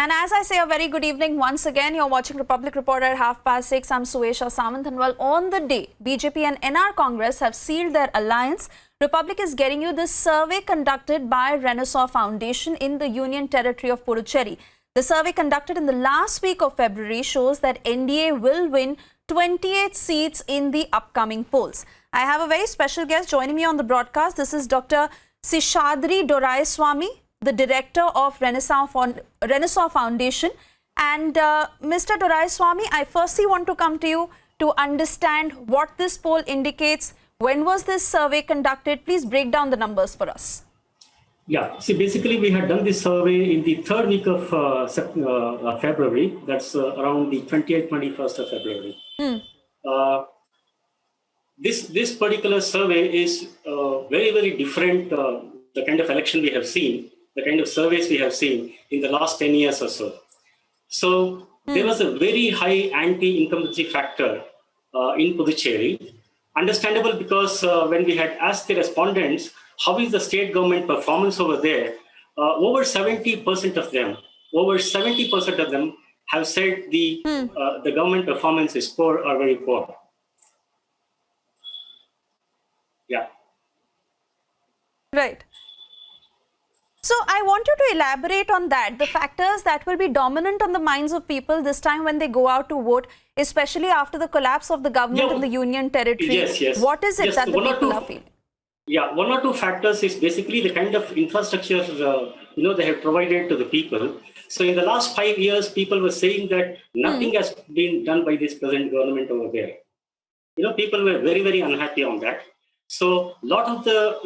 And as I say, a very good evening once again. You're watching Republic Report at 6:30. I'm Suesha Samant. And well, on the day BJP and NR Congress have sealed their alliance, Republic is getting you this survey conducted by Renaissance Foundation in the Union Territory of Puducherry. The survey conducted in the last week of February shows that NDA will win 28 seats in the upcoming polls. I have a very special guest joining me on the broadcast. This is Dr. Seshadri Doraiswamy, the director of Renaissance Foundation. And Mr. Doraiswamy, I firstly want to come to you to understand what this poll indicates. When was this survey conducted? Please break down the numbers for us. Yeah, see, basically we had done this survey in the third week of February. That's around the 20th, 21st of February. This particular survey is very, very different, the kind of election we have seen, the kind of surveys we have seen in the last 10 years or so. So there was a very high anti-incumbency factor in Puducherry. Understandable because when we had asked the respondents, how is the state government performance over there? Over 70% of them have said the government performance is poor or very poor. Yeah. Right. So I want you to elaborate on that, the factors that will be dominant on the minds of people this time when they go out to vote, especially after the collapse of the government in the Union Territory. Yes. What is it that the people are feeling? Yeah, one or two factors is basically the kind of infrastructure they have provided to the people. So in the last 5 years, people were saying that nothing has been done by this present government over there. People were very, very unhappy on that. So a lot of the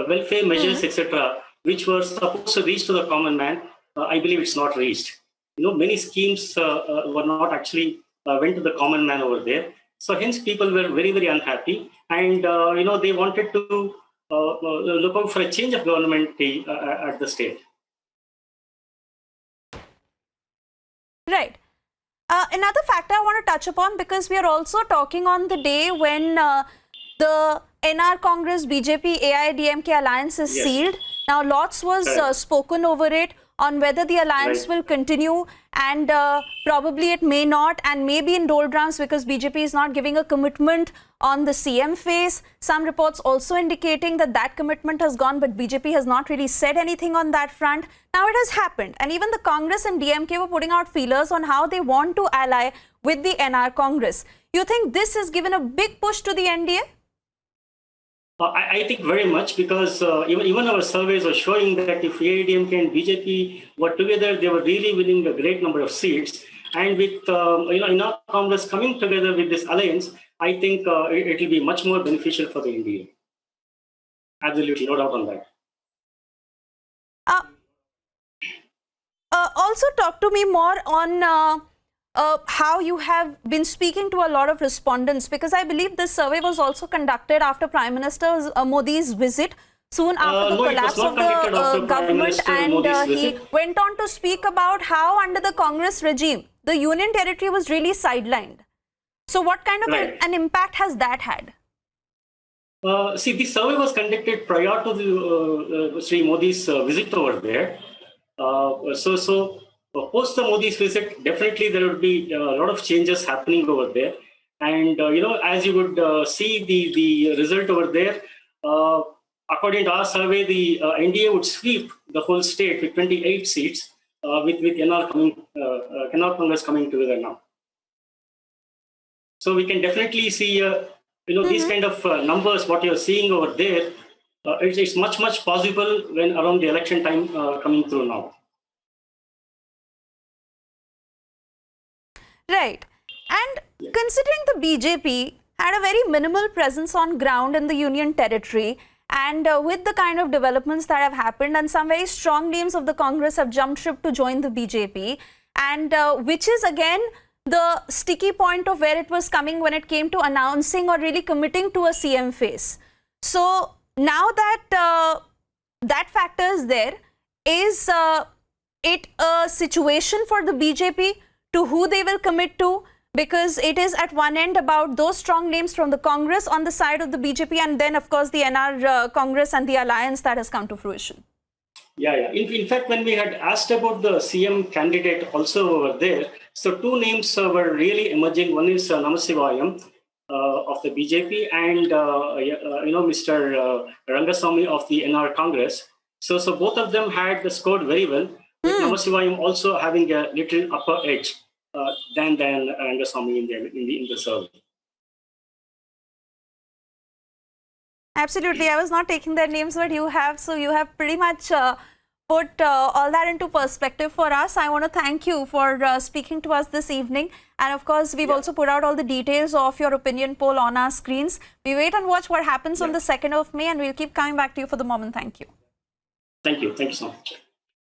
welfare measures, etc., which were supposed to reach to the common man, I believe it's not reached. Many schemes were not actually went to the common man over there. So hence people were very, very unhappy, and they wanted to look out for a change of government at the state. Right. Another factor I want to touch upon, because we are also talking on the day when the NR Congress BJP AIDMK alliance is sealed. Now, lots was spoken over it on whether the alliance will continue, and probably it may not, and maybe in doldrums because BJP is not giving a commitment on the CM phase. Some reports also indicating that that commitment has gone, but BJP has not really said anything on that front. Now it has happened, and even the Congress and DMK were putting out feelers on how they want to ally with the NR Congress. You think this has given a big push to the NDA? I think very much, because even our surveys are showing that if AIDMK and BJP were together, they were really winning a great number of seats. And with NR Congress coming together with this alliance, I think it will be much more beneficial for the NDA. Absolutely, no doubt on that. Also, talk to me more on how you have been speaking to a lot of respondents, because I believe this survey was also conducted after Prime Minister Modi's visit, soon after the collapse of the government, and he went on to speak about how under the Congress regime, the Union Territory was really sidelined. So what kind of an impact has that had? See, this survey was conducted prior to the Sri Modi's visit over there. Post the Modi's visit, definitely there will be a lot of changes happening over there. And, as you would see the result over there, according to our survey, the NDA would sweep the whole state with 28 seats, with NR Congress coming together now. So we can definitely see, these kind of numbers, what you're seeing over there, it's much, much possible when around the election time coming through now. Right. And considering the BJP had a very minimal presence on ground in the Union Territory, and with the kind of developments that have happened, and some very strong names of the Congress have jumped ship to join the BJP, and which is again the sticky point of where it was coming when it came to announcing or really committing to a CM phase. So now that that factor is there, is it a situation for the BJP to who they will commit to? Because it is at one end about those strong names from the Congress on the side of the BJP, and then of course the NR Congress and the alliance that has come to fruition. Yeah. In fact, when we had asked about the CM candidate also over there, so two names were really emerging. One is Namasivayam of the BJP and Mr. Rangaswamy of the NR Congress. So both of them had scored very well, with Namasivayam also having a little upper edge than Rangaswamy in the survey. Absolutely. I was not taking their names, but you have. So you have pretty much put all that into perspective for us. I want to thank you for speaking to us this evening. And of course, we've also put out all the details of your opinion poll on our screens. We wait and watch what happens on the 2nd of May, and we'll keep coming back to you for the moment. Thank you. Thank you. Thank you so much.